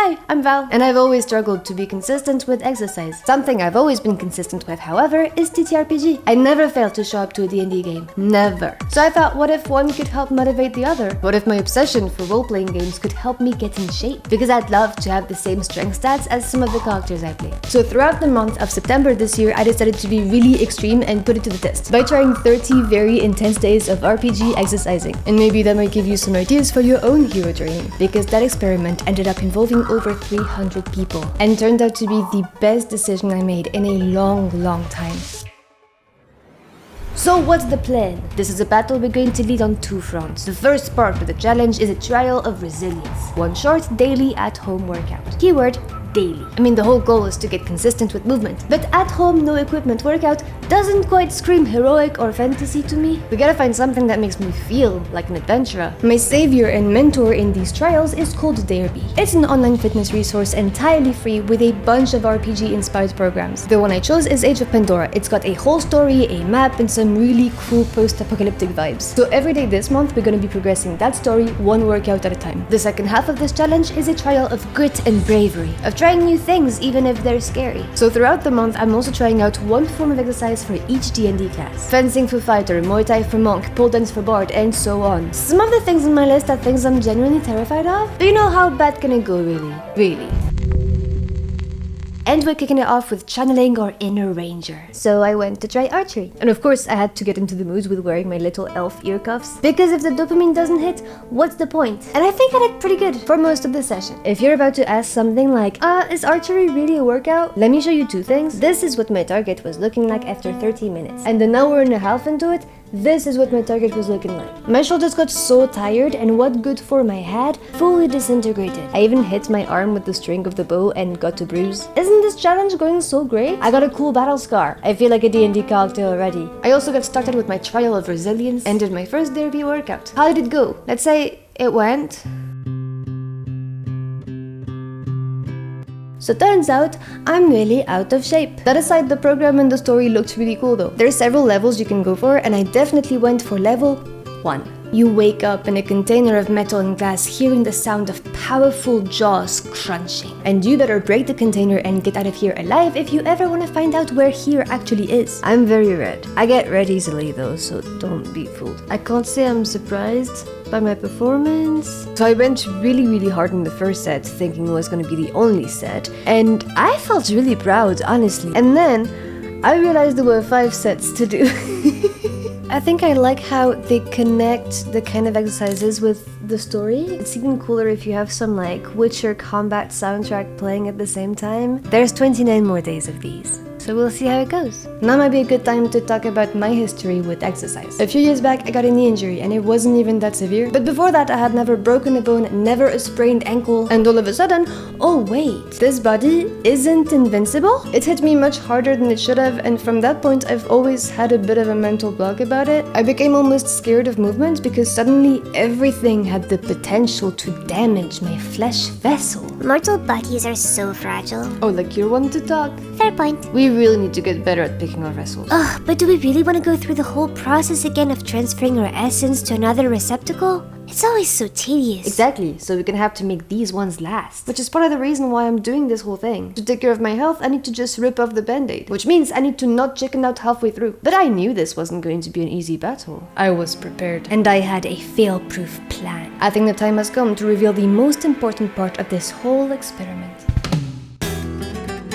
Hi, I'm Val, and I've always struggled to be consistent with exercise. Something I've always been consistent with, however, is TTRPG. I never failed to show up to a D&D game. Never. So I thought, what if one could help motivate the other? What if my obsession for role-playing games could help me get in shape? Because I'd love to have the same strength stats as some of the characters I play. So throughout the month of September this year, I decided to be really extreme and put it to the test by trying 30 very intense days of RPG exercising. And maybe that might give you some ideas for your own hero training, because that experiment ended up involving over 300 people and turned out to be the best decision I made in a long time. So what's the plan? This is a battle we're going to lead on two fronts. The first part of the challenge is a trial of resilience. One short, daily, at-home workout. Keyword, daily. I mean, the whole goal is to get consistent with movement, but at-home, no-equipment workout doesn't quite scream heroic or fantasy to me. We gotta find something that makes me feel like an adventurer. My savior and mentor in these trials is called Derby. It's an online fitness resource entirely free with a bunch of RPG-inspired programs. The one I chose is Age of Pandora. It's got a whole story, a map, and some really cool post-apocalyptic vibes. So every day this month, we're gonna be progressing that story one workout at a time. The second half of this challenge is a trial of grit and bravery, of trying new things even if they're scary. So throughout the month, I'm also trying out one form of exercise for each D&D class. Fencing for fighter, Muay Thai for monk, pole dance for bard, and so on. Some of the things on my list are things I'm genuinely terrified of, but you know how bad can it go really. And we're kicking it off with channeling our inner ranger. So I went to try archery. And of course I had to get into the mood with wearing my little elf ear cuffs, because if the dopamine doesn't hit, what's the point? And I think I did pretty good for most of the session. If you're about to ask something like, is archery really a workout? Let me show you two things. This is what my target was looking like after 30 minutes. And an hour and a half into it, this is what my target was looking like. My shoulders got so tired, and what good form I had fully disintegrated. I even hit my arm with the string of the bow and got a bruise. Isn't this challenge going so great? I got a cool battle scar. I feel like a D&D character already. I also got started with my trial of resilience and did my first Derby workout. How did it go? Let's say it went. So turns out, I'm really out of shape. That aside, the program and the story looked really cool though. There are several levels you can go for, and I definitely went for level 1. You wake up in a container of metal and glass, hearing the sound of powerful jaws crunching. And you better break the container and get out of here alive if you ever want to find out where here actually is. I'm very red. I get red easily though, so don't be fooled. I can't say I'm surprised by my performance. So I went really hard in the first set, thinking it was going to be the only set, and I felt really proud, honestly. And then I realized there were 5 sets to do. I think I like how they connect the kind of exercises with the story. It's even cooler if you have some like Witcher combat soundtrack playing at the same time. There's 29 more days of these, so we'll see how it goes. Now might be a good time to talk about my history with exercise. A few years back, I got a knee injury, and it wasn't even that severe. But before that, I had never broken a bone, never a sprained ankle, and all of a sudden, oh wait, this body isn't invincible? It hit me much harder than it should have, and from that point, I've always had a bit of a mental block about it. I became almost scared of movement because suddenly everything had the potential to damage my flesh vessel. Mortal bodies are so fragile. Oh, like you're one to talk. Fair point. We really need to get better at picking our vessels. Ugh, but do we really want to go through the whole process again of transferring our essence to another receptacle? It's always so tedious. Exactly, so we're gonna have to make these ones last. Which is part of the reason why I'm doing this whole thing. To take care of my health, I need to just rip off the band-aid. Which means I need to not chicken out halfway through. But I knew this wasn't going to be an easy battle. I was prepared. And I had a fail-proof plan. I think the time has come to reveal the most important part of this whole experiment.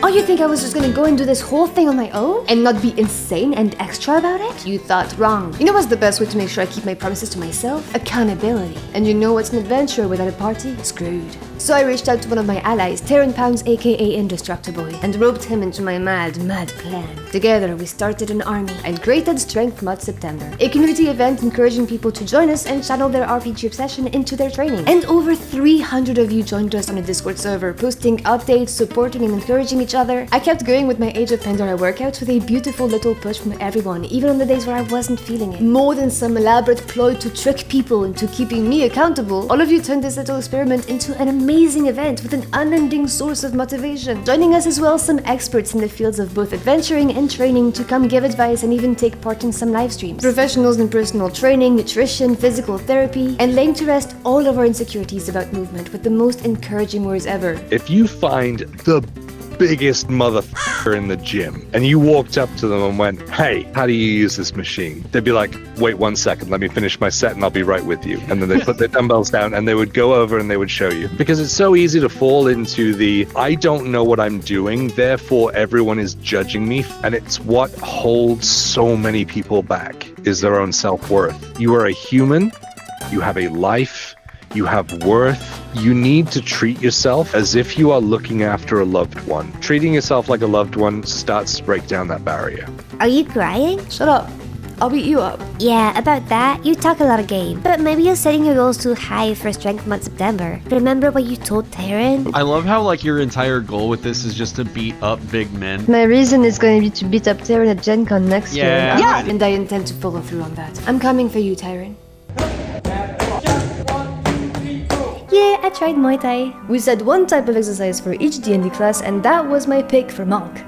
Oh, you think I was just gonna go and do this whole thing on my own? And not be insane and extra about it? You thought wrong. You know what's the best way to make sure I keep my promises to myself? Accountability. And you know what's an adventure without a party? Screwed. So I reached out to one of my allies, Terran Pounds aka Indestructible, and roped him into my mad plan. Together we started an army and created Strength Mod September, a community event encouraging people to join us and channel their RPG obsession into their training. And over 300 of you joined us on a Discord server, posting updates, supporting and encouraging each other. I kept going with my Age of Pandora workouts with a beautiful little push from everyone, even on the days where I wasn't feeling it. More than some elaborate ploy to trick people into keeping me accountable, all of you turned this little experiment into an amazing event with an unending source of motivation. Joining us as well some experts in the fields of both adventuring and training to come give advice and even take part in some live streams. Professionals in personal training, nutrition, physical therapy, and laying to rest all of our insecurities about movement with the most encouraging words ever. If you find the biggest motherfucker in the gym and you walked up to them and went, "Hey, how do you use this machine?" They'd be like, "Wait 1 second, let me finish my set and I'll be right with you." And then they put their dumbbells down and they would go over and they would show you. Because it's so easy to fall into the, I don't know what I'm doing, therefore everyone is judging me. And it's what holds so many people back, is their own self-worth. You are a human, you have a life, you have worth. You need to treat yourself as if you are looking after a loved one. Treating yourself like a loved one starts to break down that barrier. Are you crying? Shut up. I'll beat you up. Yeah, about that, you talk a lot of game. But maybe you're setting your goals too high for Strength Month September. Remember what you told Taryn? I love how your entire goal with this is just to beat up big men. My reason is going to be to beat up Tyron at Gen Con next year. Yeah. And I intend to follow through on that. I'm coming for you, Tyron. Yeah, I tried Muay Thai. We said one type of exercise for each D&D class, and that was my pick for Monk.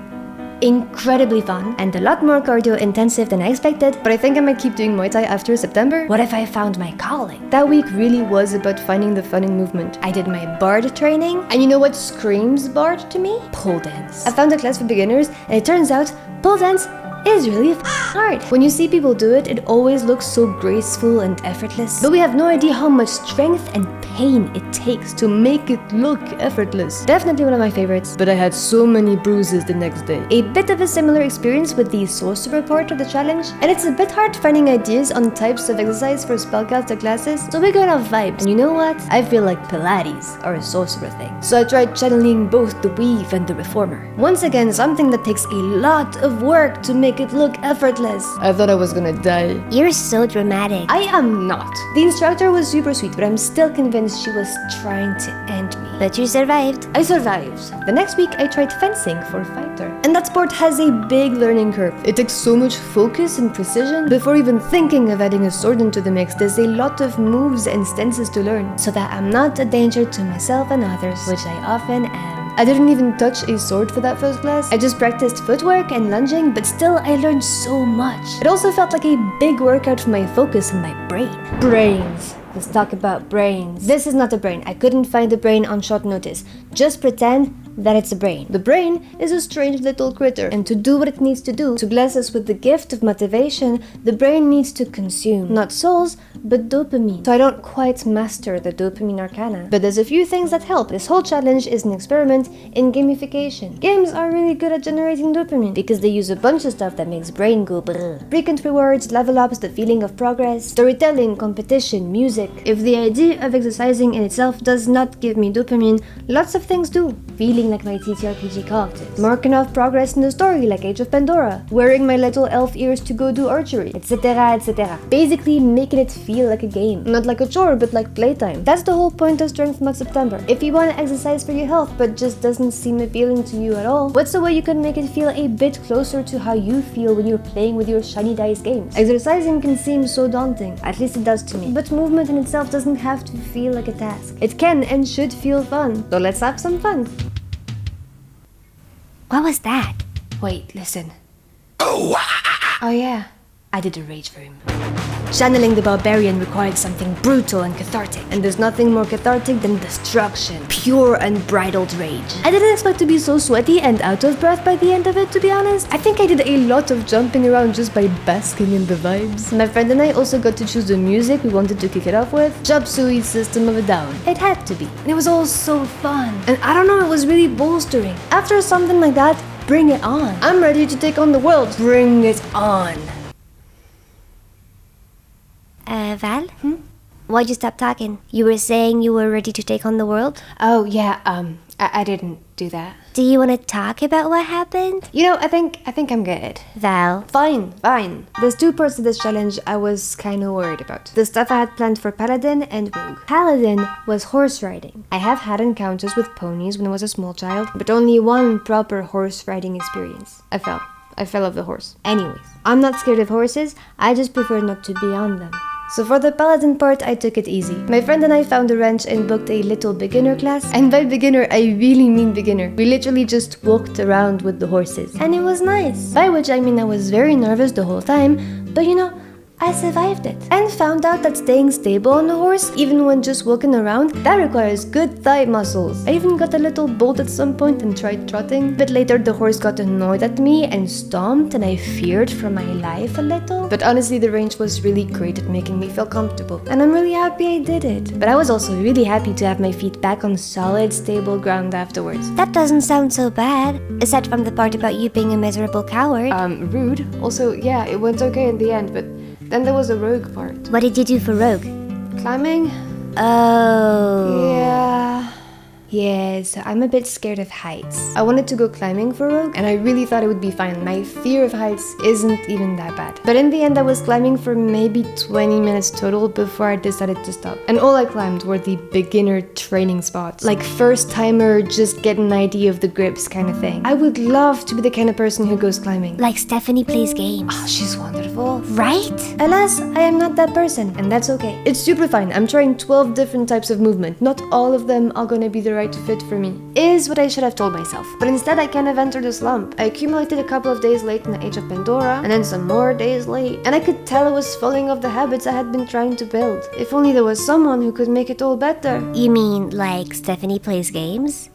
Incredibly fun, and a lot more cardio intensive than I expected, but I think I might keep doing Muay Thai after September. What if I found my calling? That week really was about finding the fun in movement. I did my Bard training, and you know what screams Bard to me? Pole dance. I found a class for beginners, and it turns out pole dance is really hard. When you see people do it, it always looks so graceful and effortless. But we have no idea how much strength and pain it takes to make it look effortless. Definitely one of my favorites, but I had so many bruises the next day. A bit of a similar experience with the Sorcerer part of the challenge, and it's a bit hard finding ideas on types of exercise for spellcaster classes, so we're going off vibes. And you know what? I feel like Pilates are a Sorcerer thing. So I tried channeling both the Weave and the Reformer. Once again, something that takes a lot of work to make it look effortless. I thought I was gonna die. You're so dramatic. I am not. The instructor was super sweet, but I'm still convinced she was trying to end me. But you survived. I survived. The next week, I tried fencing for fighter. And that sport has a big learning curve. It takes so much focus and precision. Before even thinking of adding a sword into the mix, there's a lot of moves and stances to learn, so that I'm not a danger to myself and others, which I often am. I didn't even touch a sword for that first class. I just practiced footwork and lunging, but still I learned so much. It also felt like a big workout for my focus and my brain. Brains. Let's talk about brains. This is not a brain. I couldn't find a brain on short notice. Just pretend that it's a brain. The brain is a strange little critter, and to do what it needs to do, to bless us with the gift of motivation, the brain needs to consume, not souls, but dopamine. So I don't quite master the dopamine arcana, but there's a few things that help. This whole challenge is an experiment in gamification. Games are really good at generating dopamine, because they use a bunch of stuff that makes brain go brrr. Frequent rewards, level ups, the feeling of progress, storytelling, competition, music. If the idea of exercising in itself does not give me dopamine, lots of things do. Feeling like my TTRPG characters, marking off progress in the story like Age of Pandora, wearing my little elf ears to go do archery, etc, etc. Basically making it feel like a game, not like a chore but like playtime. That's the whole point of Strength Month September. If you want to exercise for your health but just doesn't seem appealing to you at all, what's the way you can make it feel a bit closer to how you feel when you're playing with your shiny dice games? Exercising can seem so daunting, at least it does to me, but movement in itself doesn't have to feel like a task. It can and should feel fun, so let's have some fun. What was that? Wait, listen. Oh yeah, I did a rage for him. Channeling the Barbarian required something brutal and cathartic, and there's nothing more cathartic than destruction, pure unbridled rage. I didn't expect to be so sweaty and out of breath by the end of it, to be honest. I think I did a lot of jumping around just by basking in the vibes. My friend and I also got to choose the music we wanted to kick it off with. Chop Suey System of a Down. It had to be. And it was all so fun. And I don't know, it was really bolstering. After something like that, bring it on. I'm ready to take on the world. Bring it on. Val? Why'd you stop talking? You were saying you were ready to take on the world? Oh yeah, I didn't do that. Do you want to talk about what happened? You know, I think I'm good. Val. Fine. There's two parts of this challenge I was kinda worried about. The stuff I had planned for Paladin and Rogue. Paladin was horse riding. I have had encounters with ponies when I was a small child, but only one proper horse riding experience. I fell off the horse. Anyways, I'm not scared of horses, I just prefer not to be on them. So for the Paladin part, I took it easy. My friend and I found a wrench and booked a little beginner class. And by beginner, I really mean beginner. We literally just walked around with the horses. And it was nice. By which I mean I was very nervous the whole time, but you know, I survived it. And found out that staying stable on the horse, even when just walking around, that requires good thigh muscles. I even got a little bold at some point and tried trotting, but later the horse got annoyed at me and stomped and I feared for my life a little. But honestly, the range was really great at making me feel comfortable. And I'm really happy I did it. But I was also really happy to have my feet back on solid, stable ground afterwards. That doesn't sound so bad, aside from the part about you being a miserable coward. Rude. Also, yeah, it went okay in the end, but then there was a rogue part. What did you do for Rogue? Climbing? Oh. Yeah. Yes, I'm a bit scared of heights. I wanted to go climbing for Rogue, and I really thought it would be fine. My fear of heights isn't even that bad. But in the end, I was climbing for maybe 20 minutes total before I decided to stop. And all I climbed were the beginner training spots. Like first timer, just get an idea of the grips kind of thing. I would love to be the kind of person who goes climbing. Like Stephanie plays games. Oh, she's wonderful. Right? Alas, I am not that person, and that's okay. It's super fine. I'm trying 12 different types of movement. Not all of them are gonna be the right fit for me, is what I should have told myself. But instead, I kind of entered a slump. I accumulated a couple of days late in the age of Pandora, and then some more days late, and I could tell I was falling off the habits I had been trying to build. If only there was someone who could make it all better. You mean like Stephanie plays games?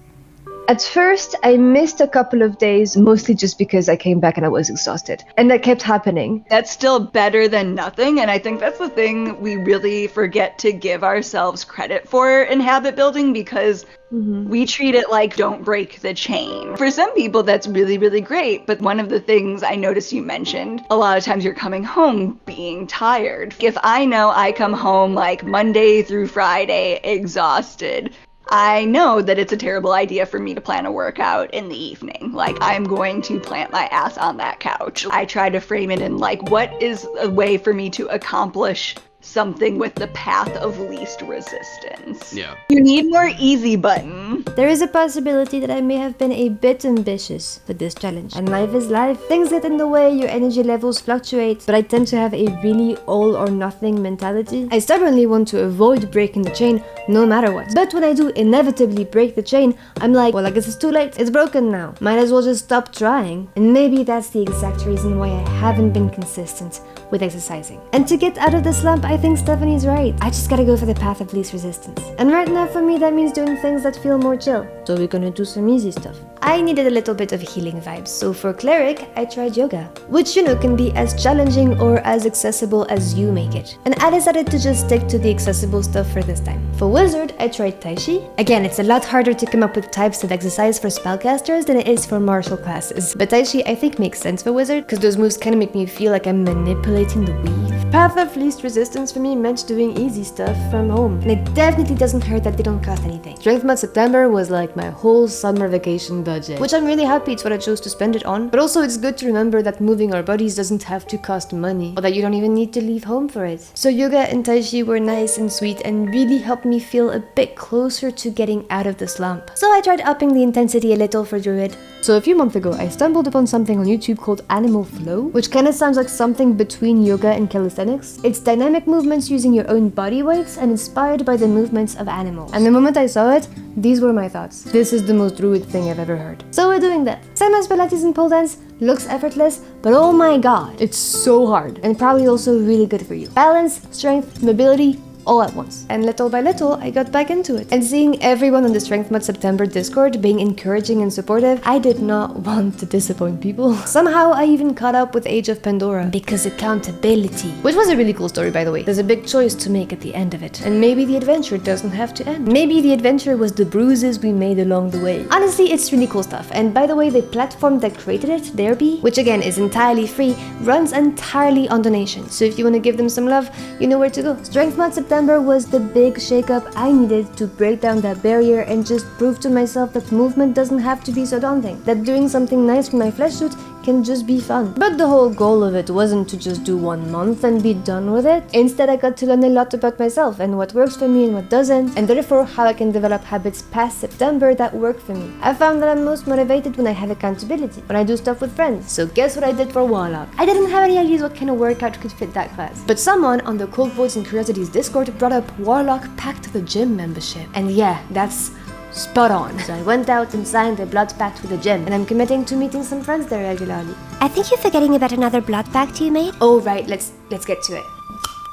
At first, I missed a couple of days, mostly just because I came back and I was exhausted. And that kept happening. That's still better than nothing, and I think that's the thing we really forget to give ourselves credit for in habit building, because we treat it like don't break the chain. For some people, that's really, really great, but one of the things I noticed you mentioned, a lot of times you're coming home being tired. If I know I come home like Monday through Friday exhausted, I know that it's a terrible idea for me to plan a workout in the evening. Like, I'm going to plant my ass on that couch. I try to frame it in, like, what is a way for me to accomplish something with the path of least resistance? Yeah. You need more easy button. There is a possibility that I may have been a bit ambitious with this challenge. And life is life. Things get in the way, your energy levels fluctuate, but I tend to have a really all or nothing mentality. I stubbornly want to avoid breaking the chain no matter what. But when I do inevitably break the chain, I'm like, well, I guess it's too late. It's broken now. Might as well just stop trying. And maybe that's the exact reason why I haven't been consistent with exercising. And to get out of the slump, I think Stephanie's right. I just gotta go for the path of least resistance. And right now for me that means doing things that feel more chill. So we're gonna do some easy stuff. I needed a little bit of healing vibes, so for Cleric, I tried yoga, which you know can be as challenging or as accessible as you make it. And I decided to just stick to the accessible stuff for this time. For Wizard, I tried Tai Chi. Again, it's a lot harder to come up with types of exercise for spellcasters than it is for martial classes. But Tai Chi I think makes sense for Wizard, because those moves kind of make me feel like I'm manipulating the weave. Path of least resistance for me meant doing easy stuff from home. And it definitely doesn't hurt that they don't cost anything. Strength Month September was like my whole summer vacation budget, which I'm really happy it's what I chose to spend it on. But also it's good to remember that moving our bodies doesn't have to cost money, or that you don't even need to leave home for it. So yoga and Tai Chi were nice and sweet and really helped me feel a bit closer to getting out of the slump. So I tried upping the intensity a little for Druid. So a few months ago, I stumbled upon something on YouTube called Animal Flow, which kind of sounds like something between yoga and calisthenics. It's dynamic movements using your own body weights and inspired by the movements of animals. And the moment I saw it, these were my thoughts. This is the most Druid thing I've ever heard. So we're doing that. Same as Pilates and pole dance, looks effortless, but oh my god, it's so hard and probably also really good for you. Balance, strength, mobility, all at once. And little by little, I got back into it. And seeing everyone on the Strength Month September Discord being encouraging and supportive, I did not want to disappoint people. Somehow, I even caught up with Age of Pandora. Because accountability. Which was a really cool story, by the way. There's a big choice to make at the end of it. And maybe the adventure doesn't have to end. Maybe the adventure was the bruises we made along the way. Honestly, it's really cool stuff. And by the way, the platform that created it, Therapy, which again is entirely free, runs entirely on donation. So if you want to give them some love, you know where to go. Strength Month September September was the big shakeup I needed to break down that barrier and just prove to myself that movement doesn't have to be so daunting, that doing something nice with my flesh suit can just be fun. But the whole goal of it wasn't to just do 1 month and be done with it. Instead, I got to learn a lot about myself and what works for me and what doesn't, and therefore how I can develop habits past September that work for me. I found that I'm most motivated when I have accountability, when I do stuff with friends. So guess what I did for Warlock? I didn't have any ideas what kind of workout could fit that class. But someone on the Cold Boards and Curiosities Discord brought up Warlock Pact to the Gym membership. And yeah, that's spot on. So I went out and signed a blood pact with the gym, and I'm committing to meeting some friends there regularly. I think you're forgetting about another blood pact you made. Oh right, let's get to it.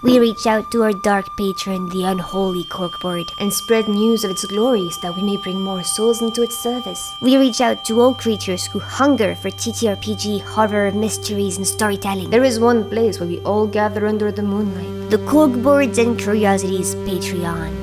We reach out to our dark patron, the Unholy Corkboard, And spread news of its glories that we may bring more souls into its service. we reach out to all creatures who hunger for TTRPG, horror, mysteries, and storytelling. There is one place where we all gather under the moonlight. The Corkboards and Curiosities Patreon.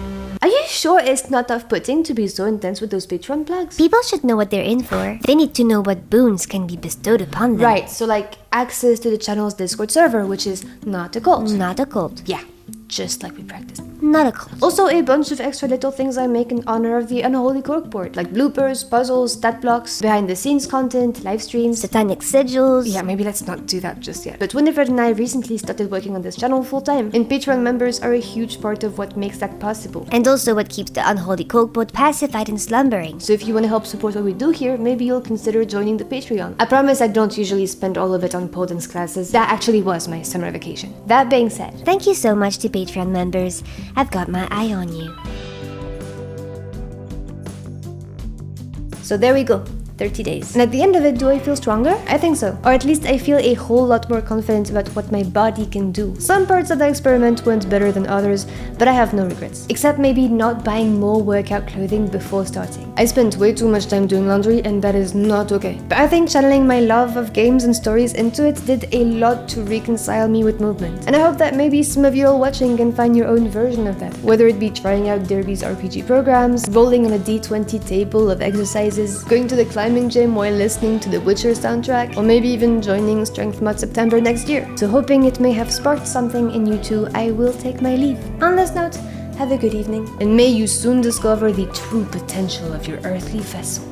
Are you sure it's not off-putting to be so intense with those Patreon plugs? People should know what they're in for. They need to know what boons can be bestowed upon them. Right, so like access to the channel's Discord server, which is not a cult. Not a cult. Yeah, just like we practiced. Not a cult. Also a bunch of extra little things I make in honor of the Unholy Corkboard, like bloopers, puzzles, stat blocks, behind-the-scenes content, live streams. Satanic sigils. Yeah, maybe let's not do that just yet. But Winifred and I recently started working on this channel full-time, and Patreon members are a huge part of what makes that possible. And also what keeps the Unholy Corkboard pacified and slumbering. So if you want to help support what we do here, maybe you'll consider joining the Patreon. I promise I don't usually spend all of it on pole dance classes. That actually was my summer vacation. That being said, Thank you so much to Patreon members. I've got my eye on you. so there we go. 30 days. And at the end of it, do I feel stronger? I think so. Or at least I feel a whole lot more confident about what my body can do. Some parts of the experiment went better than others, but I have no regrets. Except maybe not buying more workout clothing before starting. I spent way too much time doing laundry, and that is not okay. But I think channeling my love of games and stories into it did a lot to reconcile me with movement. And I hope that maybe some of you all watching can find your own version of that. Whether it be trying out Derby's RPG programs, rolling on a D20 table of exercises, going to the climbing gym while listening to the Witcher soundtrack, or maybe even joining Strength Mod September next year. So hoping it may have sparked something in you too, I will take my leave. On this note, have a good evening, and may you soon discover the true potential of your earthly vessel.